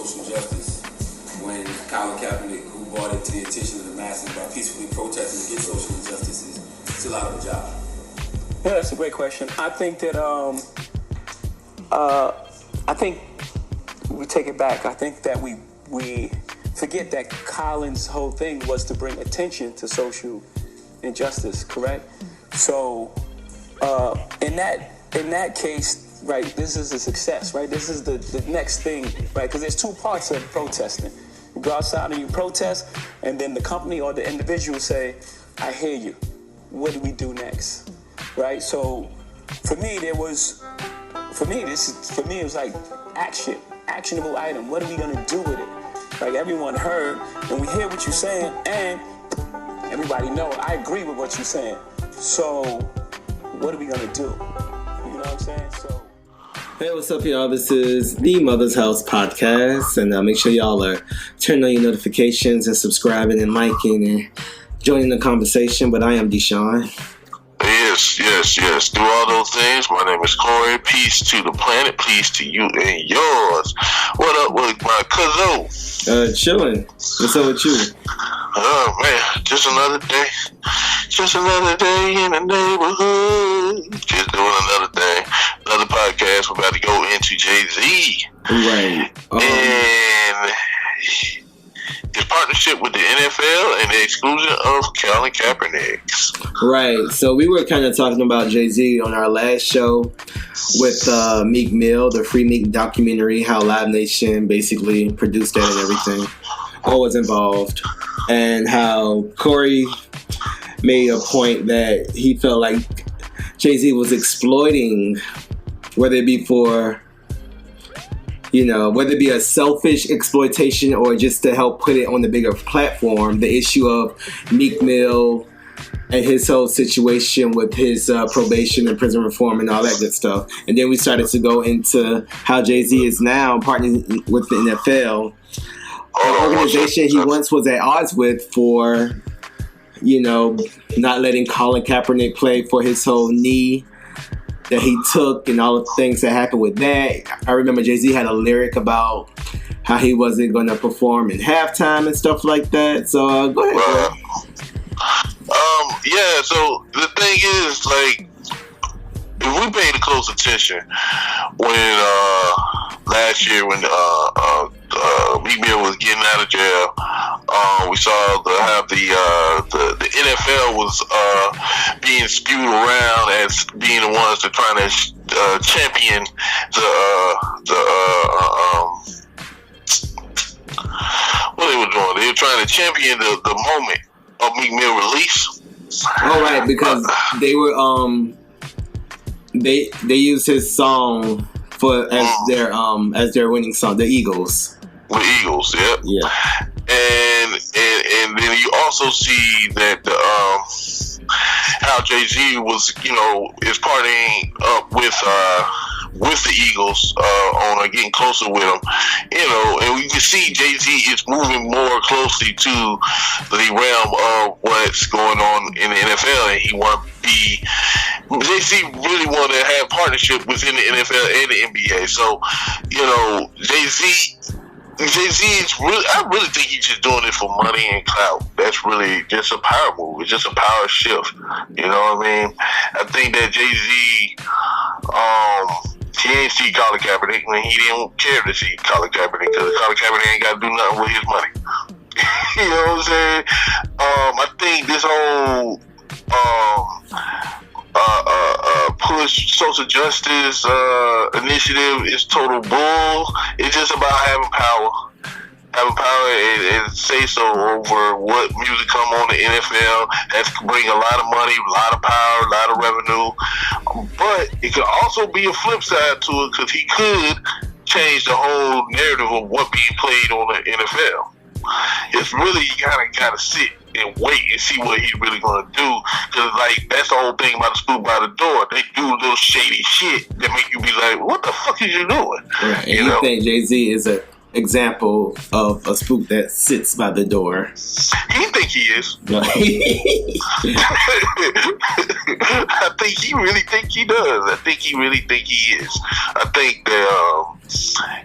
social justice when Colin Kaepernick, who brought it to the attention of the masses by peacefully protesting against social injustices, still out of a job? Yeah, that's a great question. I think that I think we take it back. I think that we forget that Colin's whole thing was to bring attention to social injustice, correct? So in that case, right, this is a success, right? This is the next thing, right? Because there's two parts of protesting. You go outside and you protest, and then the company or the individual say, I hear you. What do we do next? Right? So for me, it was like actionable item. What are we gonna do with it? Like everyone heard, and we hear what you're saying, and everybody know I agree with what you're saying. So what are we gonna do? You know what I'm saying? So. Hey, what's up, y'all? This is the Mother's House Podcast, and make sure y'all are turning on your notifications and subscribing and liking and joining the conversation. But I am Deshaun. Yes. Do all those things. My name is Corey. Peace to the planet. Peace to you and yours. What up with my cousin? Chilling. What's up with you? Oh, man. Just another day. Just another day in the neighborhood. Just doing another thing. Another podcast. We're about to go into Jay-Z. Right. And his partnership with the NFL and the exclusion of Colin Kaepernick. Right. So we were kind of talking about Jay-Z on our last show with Meek Mill, the Free Meek documentary, how Live Nation basically produced that and everything, or was involved, and how Corey made a point that he felt like Jay-Z was exploiting, whether it be for, whether it be a selfish exploitation or just to help put it on the bigger platform, the issue of Meek Mill and his whole situation with his probation and prison reform and all that good stuff. And then we started to go into how Jay-Z is now partnering with the NFL, an organization he once was at odds with for, not letting Colin Kaepernick play for his whole knee that he took and all the things that happened with that. I remember Jay-Z had a lyric about how he wasn't going to perform in halftime and stuff like that. So go ahead. So the thing is, like, if we paid close attention when last year when Meek Mill was getting out of jail, we saw how the NFL was being spewed around as being the ones that trying to champion what they were doing. They were trying to champion the moment of Meek Mill release. Oh, right, because they were they used his song as their winning song, the Eagles. The Eagles, yep. Yeah. And then you also see that how Jay-Z was, is partnering up with the Eagles on getting closer with them, and we can see Jay-Z is moving more closely to the realm of what's going on in the NFL, and he want to be. Jay-Z really want to have partnership within the NFL and the NBA. So, Jay-Z is really, I really think he's just doing it for money and clout. That's really just a power move. It's just a power shift. You know what I mean? I think that Jay-Z, he ain't see Colin Kaepernick, and he didn't care to see Colin Kaepernick because Colin Kaepernick ain't got to do nothing with his money. You know what I'm saying? I think this whole push social justice initiative is total bull. It's just about having power and say so over what music come on the NFL. That can bring a lot of money, a lot of power, a lot of revenue. But it could also be a flip side to it because he could change the whole narrative of what being played on the NFL. It's really, you gotta sit and wait and see what he's really gonna do. Cause that's the whole thing about the spook by the door. They do little shady shit that make you be like, what the fuck is you doing? Right. And you think Jay-Z is an example of a spook that sits by the door? He think he is. I think he really think he does. I think he really think he is. I think that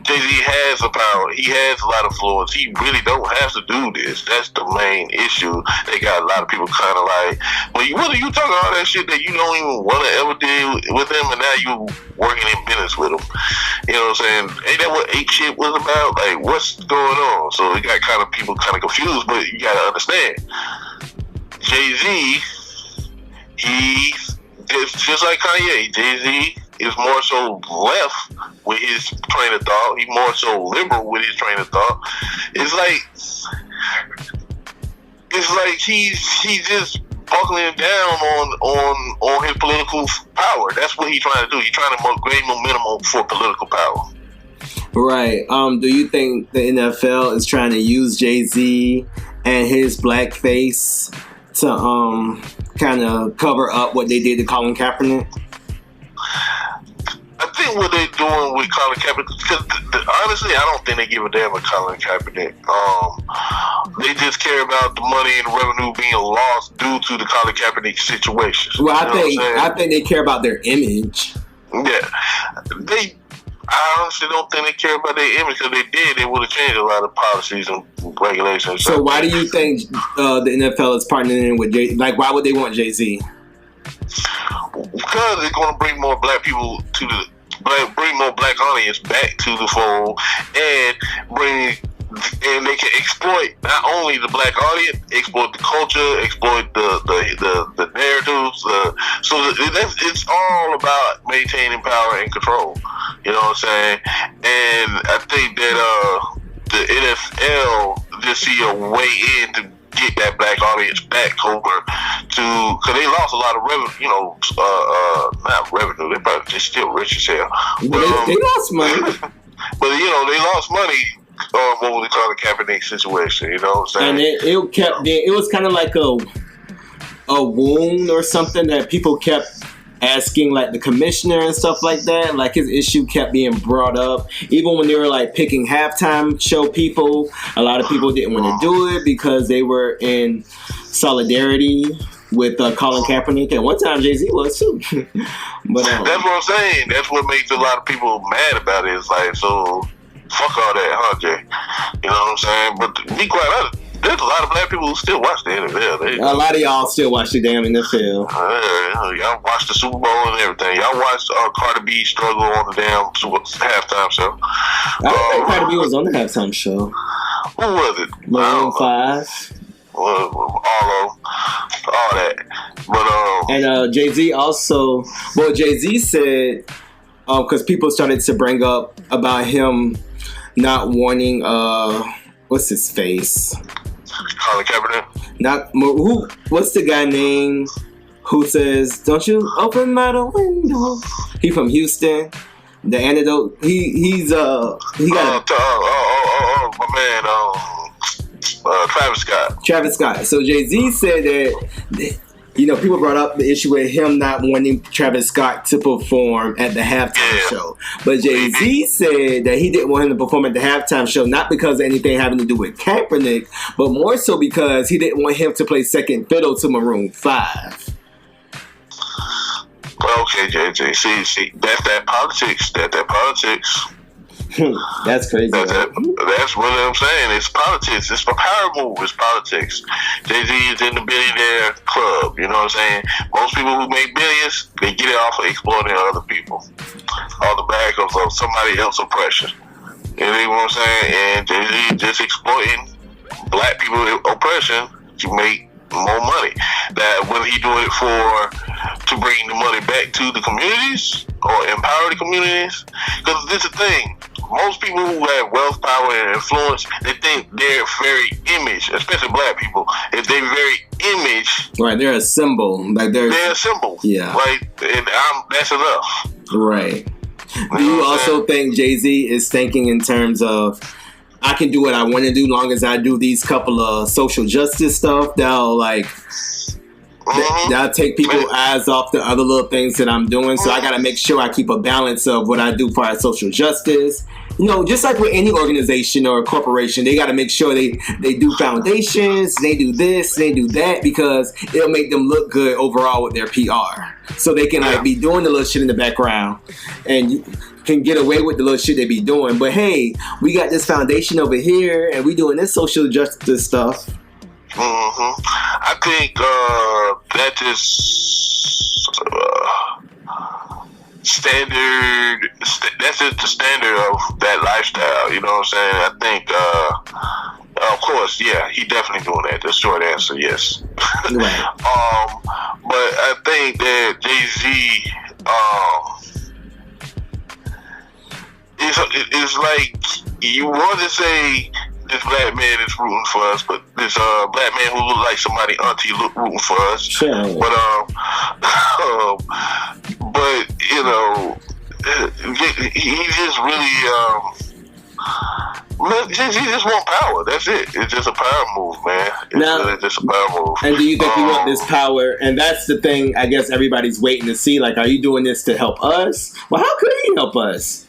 Jay-Z has the power. He has a lot of influence. He really don't have to do this. That's the main issue. They got a lot of people kind of like, well, what are you talking all that shit that you don't even want to ever deal with him, and now you working in business with him? You know what I'm saying? Ain't that what ape shit was about? Like, what's going on? So it got kind of people kind of confused, but you got to understand, Jay-Z, it's just like Kanye. Jay-Z is more so left with his train of thought. He's more so liberal with his train of thought. It's like he's just buckling down on his political power. That's what he's trying to do. He's trying to gain momentum for political power. Right. Do you think the NFL is trying to use Jay-Z and his blackface to kind of cover up what they did to Colin Kaepernick? I think what they're doing with Colin Kaepernick, because honestly, I don't think they give a damn about Colin Kaepernick. They just care about the money and the revenue being lost due to the Colin Kaepernick situation. Well, I think they care about their image. Yeah, I honestly don't think they care about their image, because they would have changed a lot of policies and regulations. So why do you think the NFL is partnering with Jay? Like, why would they want Jay-Z? Because it's going to bring more black people bring more black audience back to the fold, and they can exploit not only the black audience, exploit the culture, exploit the narratives. So it's all about maintaining power and control. You know what I'm saying? And I think that the NFL just see a way in to get that black audience back over to, because they lost a lot of revenue. Not revenue. They're still rich as hell. But, they lost money. But they lost money. What we call the Kaepernick situation, you know what I'm saying? And it was kind of like a wound or something that people kept asking, like the commissioner and stuff like that. Like, his issue kept being brought up. Even when they were like picking halftime show people, a lot of people didn't want to do it because they were in solidarity with Colin Kaepernick. At one time, Jay-Z was too. But that's what I'm saying. That's what makes a lot of people mad about it. It's like, so fuck all that, huh, Jay? You know what I'm saying? But to be quite honest, there's a lot of black people who still watch the NFL. A lot of y'all still watch the damn NFL. Y'all watch the Super Bowl and everything. Y'all watched Cardi B struggle on the damn halftime show. I don't think Cardi B was on the halftime show. Who was it? Maroon 5. All that. But and Jay-Z also. Well, Jay-Z said, because people started to bring up about him not wanting what's his face? Colin Kaepernick. What's the guy name who says, "Don't you open my window"? He from Houston. The antidote. He got my man, Travis Scott. So Jay-Z said that, people brought up the issue with him not wanting Travis Scott to perform at the halftime show. But Jay-Z said that he didn't want him to perform at the halftime show, not because of anything having to do with Kaepernick, but more so because he didn't want him to play second fiddle to Maroon 5. Okay, JJ. See, that's that politics. That's crazy. That's what I'm saying. It's politics. It's a power move. It's politics. Jay-Z is in the billionaire club. You know what I'm saying? Most people who make billions, they get it off of exploiting other people on the back of somebody else's oppression. You know what I'm saying? And Jay-Z just exploiting black people's oppression to make more money. That whether he do it to bring the money back to the communities or empower the communities, because this is the thing. Most people who have wealth, power, and influence, they think they're very image, especially black people. If they're very image, right? They're a symbol. Like they're a symbol. Yeah. That's enough. Right. Do you also think Jay-Z is thinking in terms of, I can do what I want to do long as I do these couple of social justice stuff that'll that'll take people's eyes off the other little things that I'm doing. So I got to make sure I keep a balance of what I do for our social justice Just like with any organization or corporation, they got to make sure they do foundations, they do this, they do that, because it'll make them look good overall with their PR. So they can be doing the little shit in the background, and you can get away with the little shit they be doing. But hey, we got this foundation over here, and we doing this social justice stuff. Mm-hmm. I think that is standard. That's just the standard of that lifestyle. You know what I'm saying? I think, of course, yeah, he definitely doing that. The short answer, yes. Right. But I think that Jay-Z, it's like you want to say this black man is rooting for us, but this black man who looks like somebody auntie rooting for us. Sure. But he just really he just want power. That's it. It's just a power move, man. It's just a power move. And do you think you want this power? And that's the thing, I guess everybody's waiting to see. Like, are you doing this to help us? Well, how could he help us?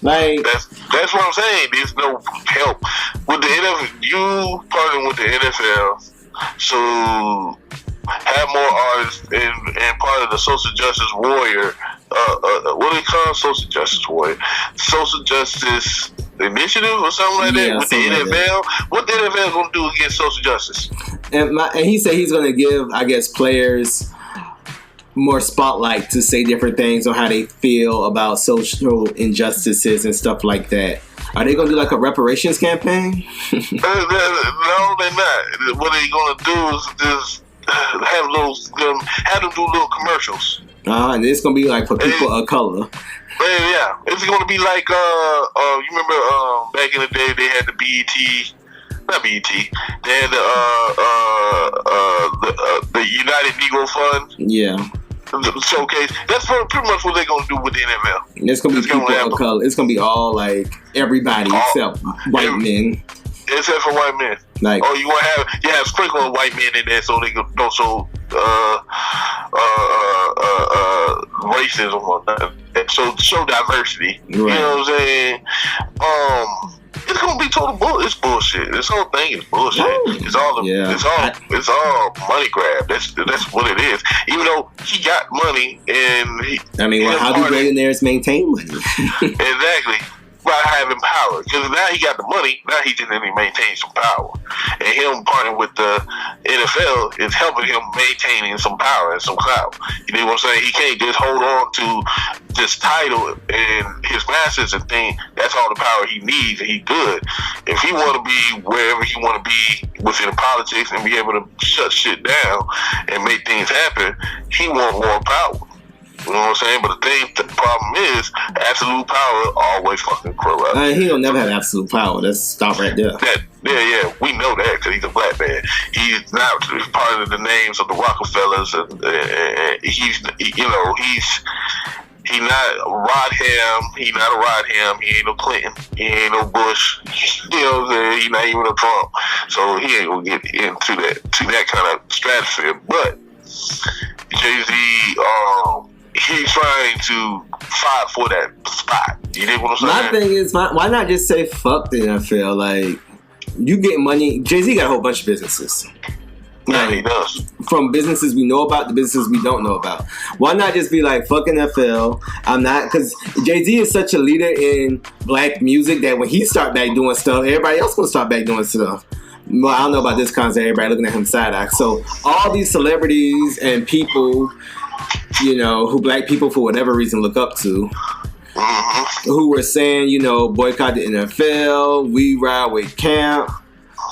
Like, that's what I'm saying. There's no help with the NFL. You partnering with the NFL, so have more artists and part of the social justice warrior. What do they call it? Social justice warrior, social justice initiative or something like that with the NFL. What the NFL gonna do against social justice? And he said he's gonna give, I guess, players more spotlight to say different things on how they feel about social injustices and stuff like that. Are they gonna do like a reparations campaign? No, they're not. What they're gonna do is just have them do little commercials. And it's gonna be like for people of color. Yeah, it's gonna be like you remember back in the day they had the not BET. They had the United Negro Fund. Yeah. Showcase. That's pretty much what they're gonna do with the NFL. It's gonna be people of color. It's gonna be all like everybody except white men. Except for white men. Like, you want to have sprinkle of white men in there so they can don't show racism or nothing. So show diversity. Right. You know what I'm saying? It's gonna be total it's bullshit. This whole thing is bullshit. It's all money grab. That's what it is. Even though he got money and how do billionaires maintain money? Exactly. By having power, because now he got the money, now he can maintain some power, and him partnering with the NFL is helping him maintaining some power and some clout. You know what I'm saying? He can't just hold on to this title and his masters and think that's all the power he needs and he good. If he want to be wherever he want to be within politics and be able to shut shit down and make things happen, he want more power. You know what I'm saying? But the problem is, absolute power always fucking corrupt. He don't never have absolute power. Let's stop right there. Yeah, we know that because he's a black man. He's not part of the names of the Rockefellers, and he's not Rodham. He's not a Rodham. He ain't no Clinton. He ain't no Bush. You know what I'm saying? He's not even a Trump. So he ain't gonna get into that kind of stratosphere. But Jay-Z, he's trying to fight for that spot. You know what I'm saying? My thing is, why not just say fuck the NFL? Like, you get money. Jay-Z got a whole bunch of businesses. Yeah, he does. From businesses we know about to businesses we don't know about. Why not just be like, fuck NFL? I'm not, because Jay-Z is such a leader in black music that when he start back doing stuff, everybody else gonna start back doing stuff. Well, I don't know about this concept. Everybody looking at him side eye. So all these celebrities and people, who black people for whatever reason look up to, who were saying, boycott the NFL, we ride with Cap,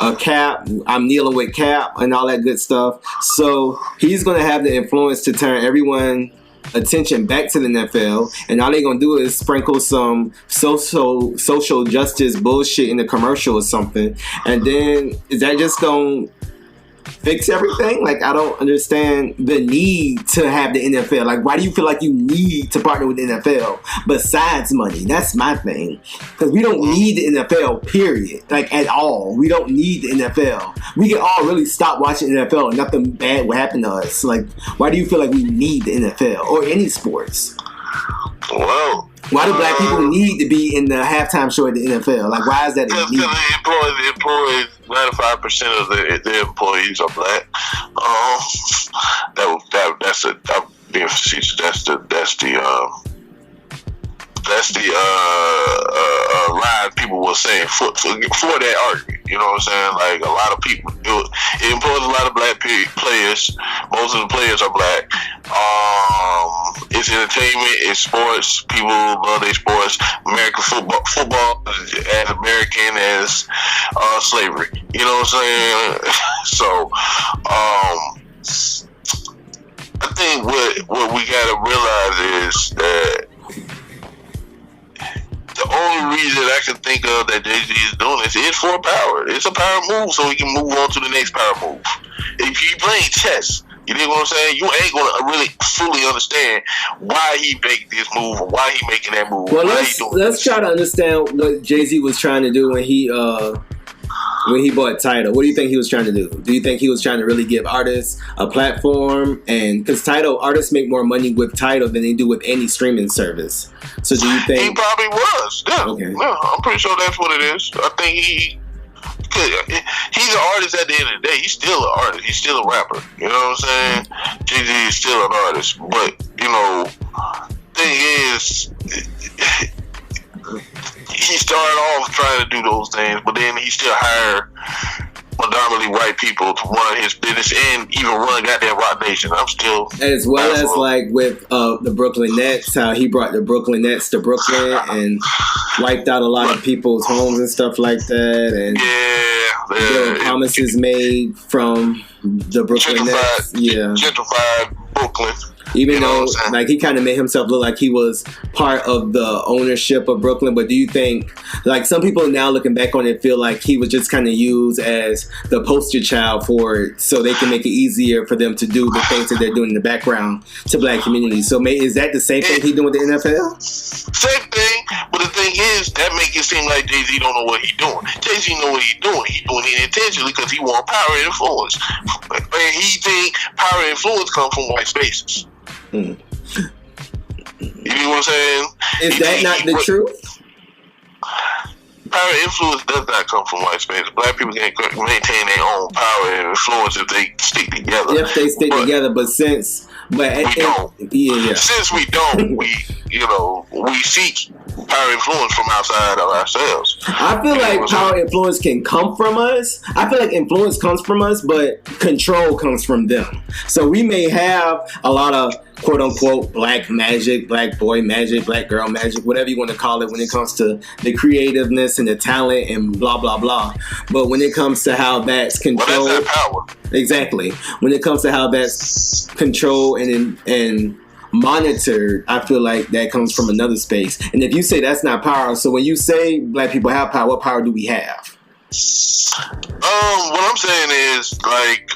I'm kneeling with Cap, and all that good stuff. So he's going to have the influence to turn everyone attention back to the NFL, and all they're going to do is sprinkle some social justice bullshit in the commercial or something. And then is that just going to fix everything? Like, I don't understand the need to have the NFL. Like, why do you feel like you need to partner with the NFL besides money? That's my thing. Because we don't need the NFL, period. Like, at all. We don't need the NFL. We can all really stop watching the NFL and nothing bad will happen to us. Like, why do you feel like we need the NFL or any sports? Well, Why do black people need to be in the halftime show at the NFL? Like, why is that a need? Because the employees, 95% of the employees are black. I'm being facetious. That's the line people were saying for that argument. You know what I'm saying? Like, a lot of people do it. It employs a lot of black players. Most of the players are black. It's entertainment. It's sports. People love their sports. American football is as American as slavery. You know what I'm saying? So, I think what we gotta realize is that the only reason I can think of that Jay-Z is doing this is for power. It's a power move, so he can move on to the next power move. If you playing chess, you know what I'm saying? You ain't gonna really fully understand why he making this move or why he making that move. Well, let's try to understand what Jay-Z was trying to do when he bought Tidal. What do you think he was trying to do? Do you think he was trying to really give artists a platform? And because artists make more money with Tidal than they do with any streaming service. So do you think he probably was? Yeah, okay. Yeah, I'm pretty sure that's what it is. I think he's an artist at the end of the day. He's still an artist. He's still a rapper. You know what I'm saying? Jay-Z is still an artist. But, you know, thing is, he started off trying to do those things, but then he still hired predominantly white people to run his business and even run goddamn Rock Nation. I'm still as well as like with the Brooklyn Nets, how he brought the Brooklyn Nets to Brooklyn and wiped out a lot of people's homes and stuff like that, and there were promises made from the Brooklyn Nets. Gentrified Brooklyn. Even though, like, he kind of made himself look like he was part of the ownership of Brooklyn. But do you think, like, some people now looking back on it feel like he was just kind of used as the poster child for it so they can make it easier for them to do the things that they're doing in the background to black communities? So is that the same thing he's doing with the NFL? Same thing, but the thing is, that make it seem like Jay-Z don't know what he's doing. Jay-Z know what he's doing. He's doing it intentionally because he want power and influence. And he think power and influence come from white spaces. You know what I'm saying? Is that not the truth? Power and influence does not come from white space. Black people can maintain their own power and influence if they stick together. If they stick together, but since we don't. Since we don't, we seek power and influence from outside of ourselves. I feel like power and influence can come from us. I feel like influence comes from us, but control comes from them. So we may have a lot of quote unquote black magic, black boy magic, black girl magic, whatever you want to call it, when it comes to the creativeness and the talent and blah blah blah. But when it comes to how that's controlled, that's that power. Exactly. When it comes to how that's controlled and monitored, I feel like that comes from another space. And if you say that's not power, so when you say black people have power, what power do we have? What I'm saying is, like,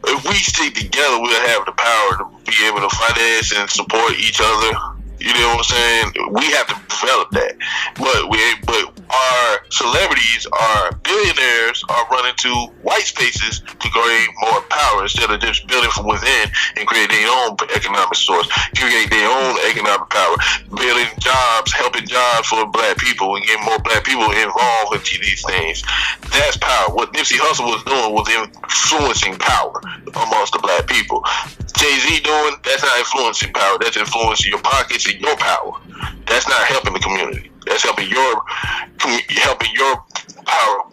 if we stick together, we'll have the power to be able to finance and support each other. You know what I'm saying? We have to develop that. But our celebrities, our billionaires are running to white spaces to create more power instead of just building from within and create their own economic source, create their own economic power, building jobs, helping jobs for black people and getting more black people involved in these things. That's power. What Nipsey Hussle was doing was influencing power amongst the black people. Jay-Z doing, that's not influencing power. That's influencing your pockets and your power. That's not helping the community. That's helping your power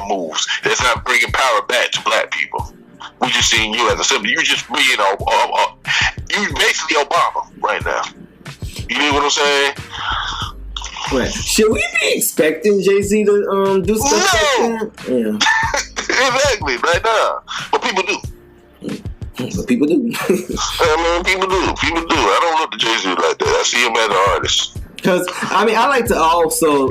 moves. That's not bringing power back to black people. We just seeing you as a symbol. You just being you basically Obama right now. You know what I'm saying? Right. Should we be expecting Jay-Z to do stuff like that? Yeah. Exactly, right now. But people do. But people do. People do. I don't look at Jay-Z like that. I see him as an artist. Because, I like to also...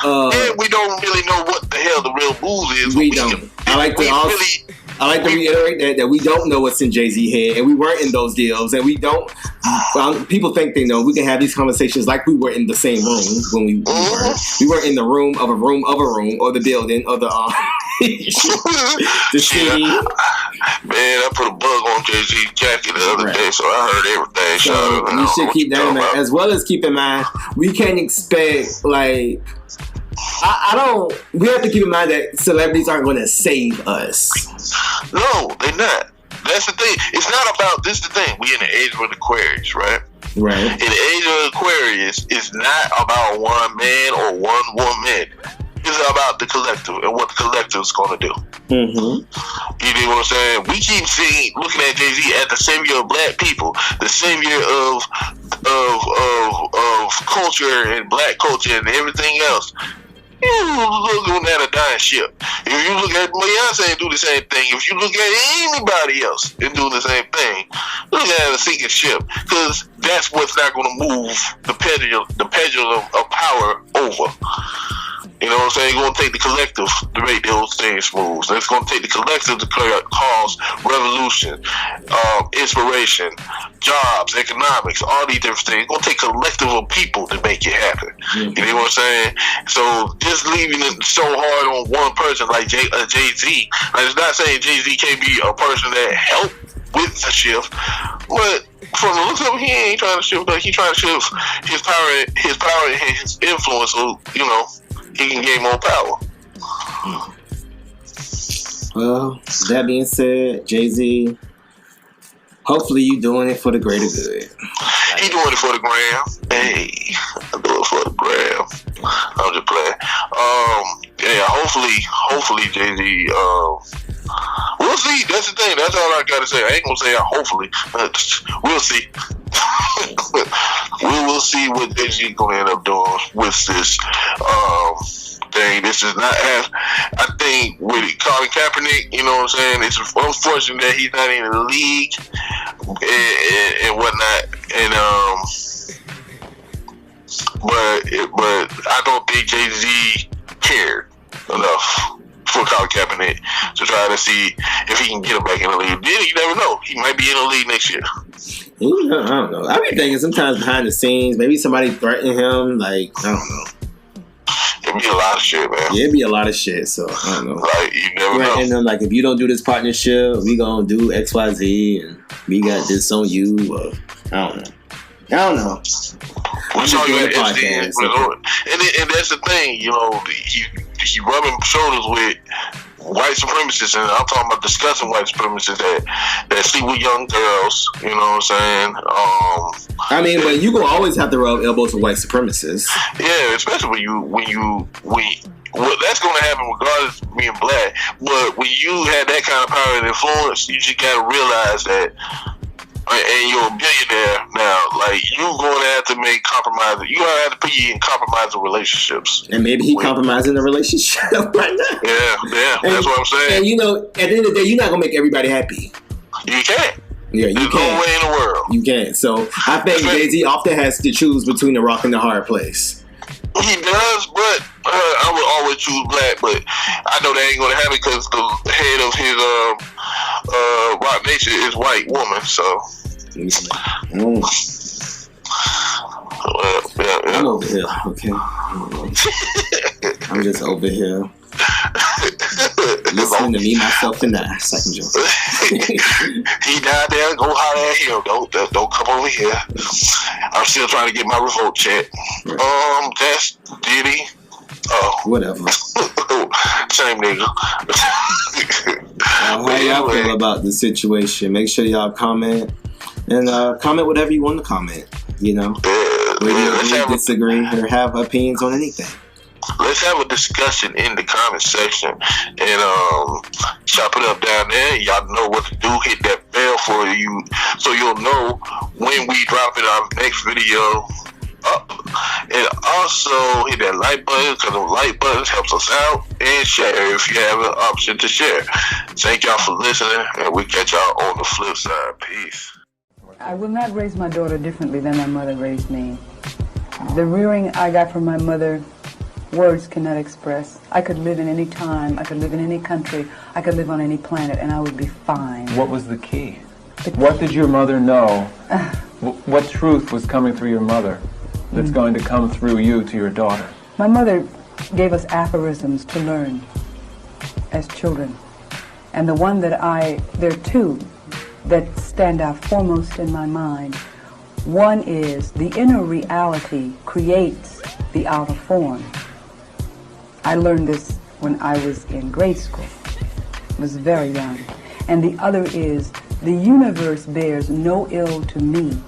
and we don't really know what the hell the real move is. We don't. I like to reiterate that we don't know what's in Jay-Z's head, and we weren't in those deals, and we don't. People think they know. We can have these conversations like we were in the same room when we weren't. We weren't in the room of a room of a room, or the building, or the The city. Man, I put a bug on Jay-Z's jacket the other day, so I heard everything. So we should keep that in mind, as well as keep in mind we can't expect like. I don't. We have to keep in mind that celebrities aren't going to save us. No, they're not. That's the thing. It's not about this. Is the thing. We in the age of Aquarius, right? Right. In the age of Aquarius, it's not about one man or one woman. It's about the collective and what the collective is going to do. Mm-hmm. You know what I'm saying? We keep looking at Jay-Z as the savior of black people, the savior of culture and black culture and everything else. You look at a dying ship. If you look at Beyonce and do the same thing, if you look at anybody else and do the same thing, look at a sinking ship, because that's what's not going to move the pendulum of power over. You know what I'm saying? It's going to take the collective to make those things smooth. It's going to take the collective to cause revolution, inspiration, jobs, economics, all these different things. It's going to take a collective of people to make it happen. Mm-hmm. You know what I'm saying? So just leaving it so hard on one person like Jay-Z, like, it's not saying Jay-Z can't be a person that helped with the shift, but from the looks of him, he ain't trying to shift. Like, he's trying to shift his power and his influence. So, you know, he can gain more power. Well, that being said, Jay-Z, hopefully you doing it for the greater good. He doing it for the gram. Hey, I do it for the gram. I'm just playing. Yeah, hopefully Jay-Z, we'll see. That's the thing. That's all I gotta say. I ain't gonna say hopefully. We'll see. We will see what Jay-Z gonna end up doing with this thing. This is not as, I think with Colin Kaepernick, you know what I'm saying, it's unfortunate that he's not in the league and whatnot, and but I don't think Jay-Z cared enough for Colin Kaepernick to try to see if he can get him back in the league. Then you never know. He might be in the league next year. I don't know. I be thinking sometimes behind the scenes, maybe somebody threatening him. Like, I don't know. It'd be a lot of shit, man. Yeah, it'd be a lot of shit. So I don't know. Like, you never know. And then, like, if you don't do this partnership, we gonna do X, Y, Z, and we got this on you. I don't know. We saw you at SD, and that's the thing. You know, he rubbing shoulders with white supremacists, and I'm talking about discussing white supremacists that sleep with young girls. You know what I'm saying? I mean, but you gonna always have to rub elbows with white supremacists. Yeah, especially well, that's gonna happen regardless of being black. But when you have that kind of power and influence, you just gotta realize that. And you're a billionaire now, like, you're going to have to make compromises. You're going to have to put you in compromising relationships. And maybe he compromising the relationship right now. Yeah, that's what I'm saying. And, you know, at the end of the day, you're not going to make everybody happy. You can't. Yeah, you There's can't. no way in the world. You can't. So I think Jay-Z often has to choose between the rock and the hard place. He does, but I would always choose black, but I know that ain't going to happen because the head of his Rock Nation is white woman, so. I'm over here, okay? I'm just over here. Listening to me, myself, and I. Second joke. He down there, go holler at him. Don't come over here. I'm still trying to get my revolt check. Right. That's Diddy. Oh. Whatever. Same nigga. How y'all feel about the situation? Make sure y'all comment. And comment whatever you want to comment. You know? Whether you disagree or have opinions on anything. Let's have a discussion in the comment section and chop it up down there. Y'all know what to do. Hit that bell for you so you'll know when we drop it our next video up. And also hit that like button because the like button helps us out, and share if you have an option to share. Thank y'all for listening, and we catch y'all on the flip side. Peace. I will not raise my daughter differently than my mother raised me. The rearing I got from my mother, words cannot express. I could live in any time, I could live in any country, I could live on any planet, and I would be fine. What was the key? What did your mother know? What truth was coming through your mother that's going to come through you to your daughter? My mother gave us aphorisms to learn. as children. And the one that there are two that stand out foremost in my mind. One is the inner reality creates the outer form. I learned this when I was in grade school. I was very young. And the other is the universe bears no ill to me.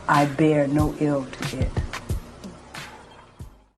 I bear no ill to it.